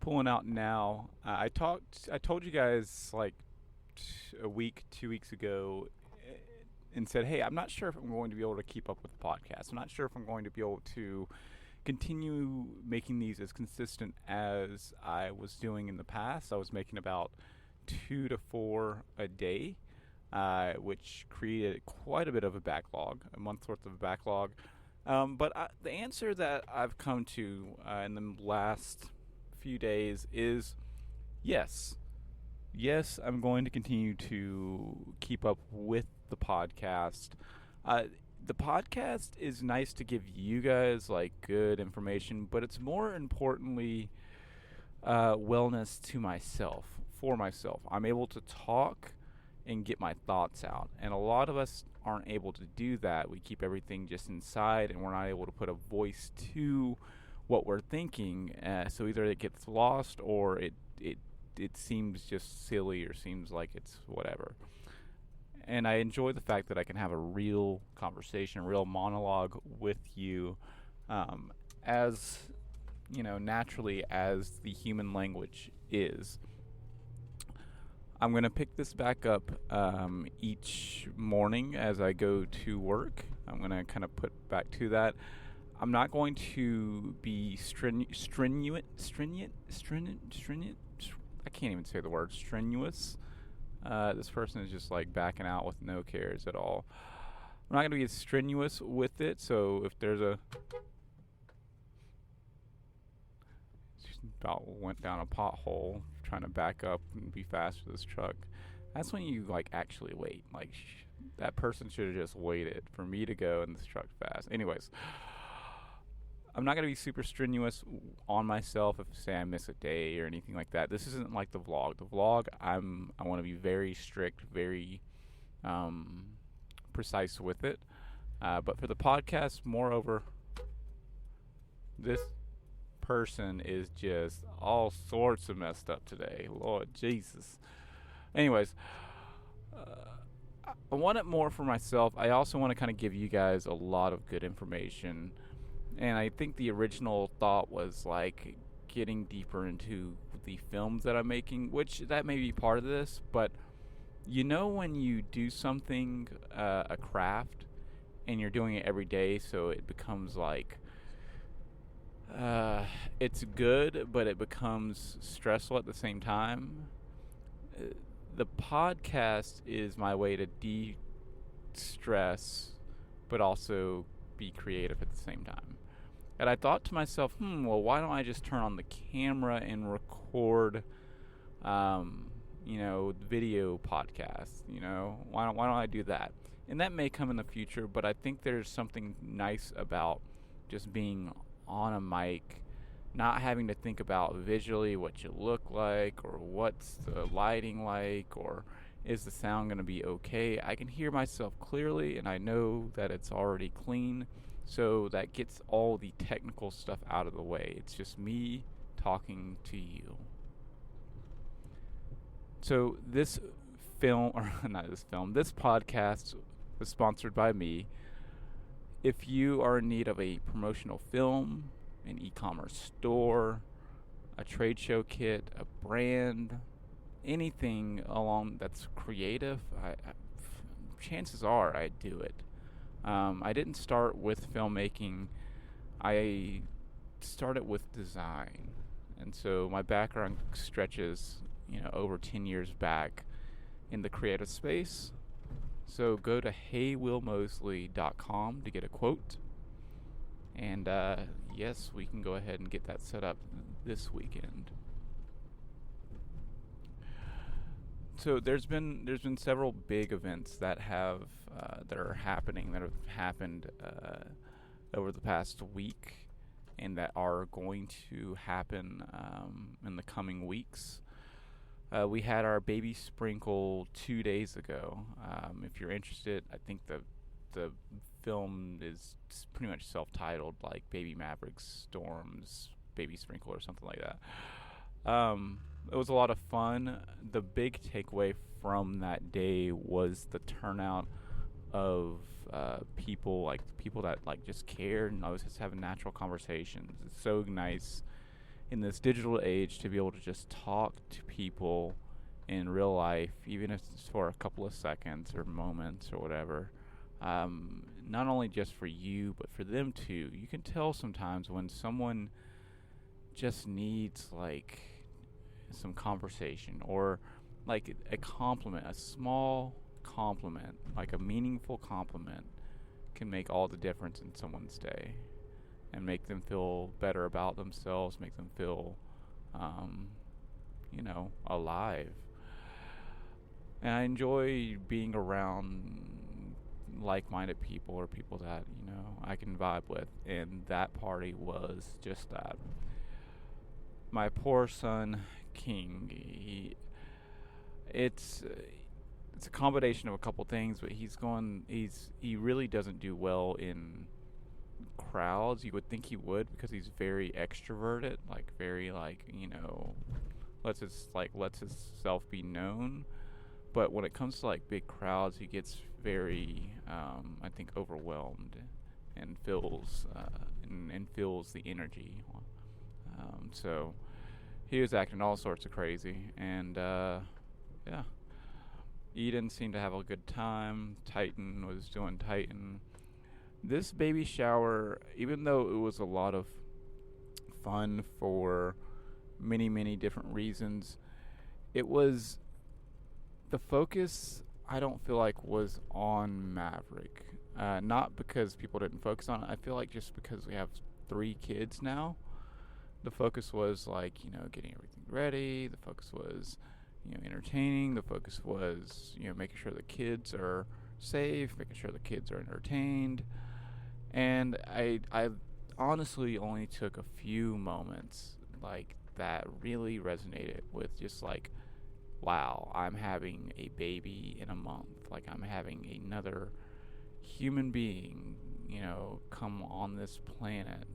pulling out now. I told you guys like a week, 2 weeks ago, and said, "Hey, I'm not sure if I'm going to be able to keep up with the podcast. I'm not sure if I'm going to be able to continue making these as consistent as I was doing in the past. I was making about 2 to 4 a day, which created quite a bit of a backlog, a month's worth of a backlog. But the answer that I've come to in the last few days is yes. Yes, I'm going to continue to keep up with the podcast. Uh, the podcast is nice to give you guys like good information, but it's more importantly wellness to myself, for myself. I'm able to talk and get my thoughts out. And a lot of us aren't able to do that. We keep everything just inside and we're not able to put a voice to what we're thinking. So either it gets lost or it seems just silly or seems like it's whatever. And I enjoy the fact that I can have a real conversation, a real monologue with you, as naturally as the human language is. I'm going to pick this back up each morning as I go to work. I'm going to kind of put back to that. I'm not going to be strenuous. I can't even say the word strenuous. This person is just like backing out with no cares at all. I'm not going to be strenuous with it. So if there's about went down a pothole trying to back up and be fast with this truck. That's when you like actually wait. Like that person should have just waited for me to go and this truck's fast. Anyways, I'm not gonna be super strenuous on myself if say I miss a day or anything like that. This isn't like the vlog. The vlog I want to be very strict, very precise with it. But for the podcast, moreover, this person is just all sorts of messed up today. Lord Jesus. Anyways, I want it more for myself. I also want to kind of give you guys a lot of good information. And I think the original thought was like getting deeper into the films that I'm making, which that may be part of this, but when you do something, a craft, and you're doing it every day, so it becomes like it's good, but it becomes stressful at the same time. The podcast is my way to de-stress, but also be creative at the same time. And I thought to myself, well, why don't I just turn on the camera and record, video podcasts? Why don't I do that? And that may come in the future, but I think there's something nice about just being on a mic, not having to think about visually what you look like or what's the lighting like or is the sound going to be okay. I can hear myself clearly and I know that it's already clean, so that gets all the technical stuff out of the way. It's just me talking to you. So this podcast was sponsored by me. If you are in need of a promotional film, an e-commerce store, a trade show kit, a brand, anything along that's creative, chances are I do it. I didn't start with filmmaking. I started with design. And so my background stretches, over 10 years back in the creative space. So go to heywillmosley.com to get a quote. And yes, we can go ahead and get that set up this weekend. So there's been several big events that have that have happened over the past week, and that are going to happen in the coming weeks. We had our baby sprinkle 2 days ago. If you're interested, I think the film is pretty much self-titled, like Baby Maverick's Storm's Baby Sprinkle or something like that. It was a lot of fun. The big takeaway from that day was the turnout of people that like just cared and I was just having natural conversations. It's so nice in this digital age to be able to just talk to people in real life, even if it's for a couple of seconds or moments or whatever. Not only just for you, but for them too. You can tell sometimes when someone just needs like some conversation, or like a compliment, a small compliment, like a meaningful compliment, can make all the difference in someone's day and make them feel better about themselves, make them feel, um, alive. And I enjoy being around like-minded people, or people that I can vibe with, and that party was just that. My poor son King, it's it's a combination of a couple things, but he really doesn't do well in crowds. You would think he would, because he's very extroverted, like very like lets himself be known. But when it comes to like big crowds, he gets very I think overwhelmed, and feels the energy. So he was acting all sorts of crazy, and yeah. Eden seemed to have a good time. Titan was doing Titan. This baby shower, even though it was a lot of fun for many, many different reasons, it was the focus, I don't feel like, was on Maverick. Not because people didn't focus on it. I feel like just because we have 3 kids now, the focus was like, getting everything ready. The focus was, entertaining. The focus was, making sure the kids are safe, making sure the kids are entertained. And I honestly only took a few moments like that really resonated with just like, wow, I'm having a baby in a month. Like, I'm having another human being, come on this planet.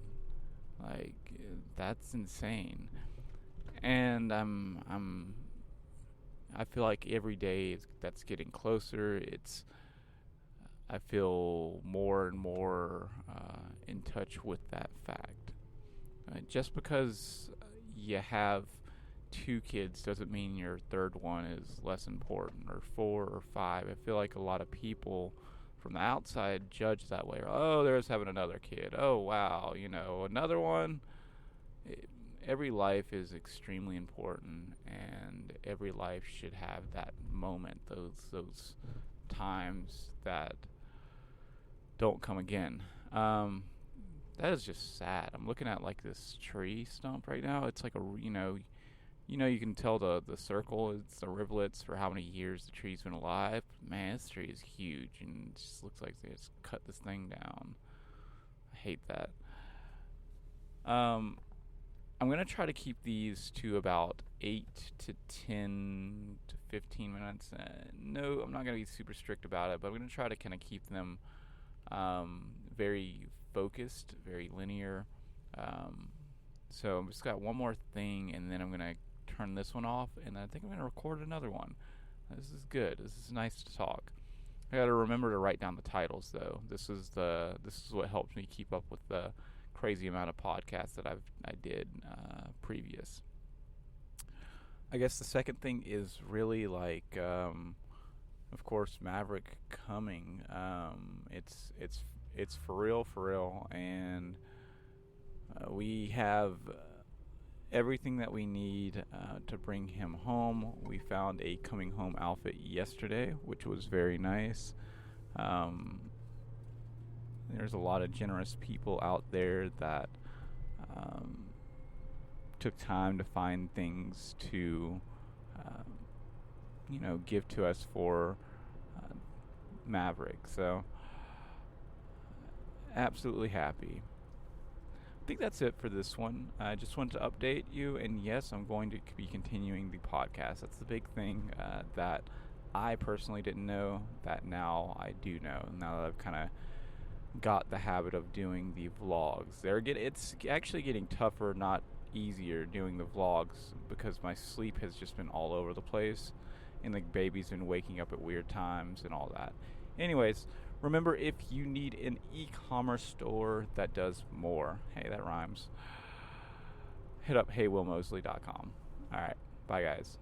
Like, that's insane. And I feel like every day that's getting closer. I feel more and more in touch with that fact. Just because you have 2 kids doesn't mean your third one is less important, or 4 or 5. I feel like a lot of people from the outside judge that way. Oh, there's having another kid. Oh, wow, another one. Every life is extremely important, and every life should have that moment, those times that don't come again. That is just sad. I'm looking at like this tree stump right now. It's like you can tell the circle, it's the rivulets for how many years the tree's been alive. Man, this tree is huge, and it just looks like they just cut this thing down. I hate that. I'm going to try to keep these to about 8 to 10 to 15 minutes. No, I'm not going to be super strict about it, but I'm going to try to kind of keep them very focused, very linear. So I've just got one more thing, and then I'm going to turn this one off, and I think I'm going to record another one. This is good. This is nice to talk. I got to remember to write down the titles, though. This is what helps me keep up with the crazy amount of podcasts that I did previous. I guess the second thing is really like, of course, Maverick coming. It's for real, and we have everything that we need to bring him home. We found a coming home outfit yesterday, which was very nice. There's a lot of generous people out there that took time to find things to, give to us for Maverick. So, absolutely happy. I think that's it for this one. I just wanted to update you, and yes, I'm going to be continuing the podcast. That's the big thing that I personally didn't know, that now I do know, now that I've kind of got the habit of doing the vlogs. It's actually getting tougher, not easier, doing the vlogs, because my sleep has just been all over the place, and the baby's been waking up at weird times and all that. Anyways, remember, if you need an e-commerce store that does more, hey, that rhymes, hit up heywillmosley.com. All right. Bye, guys.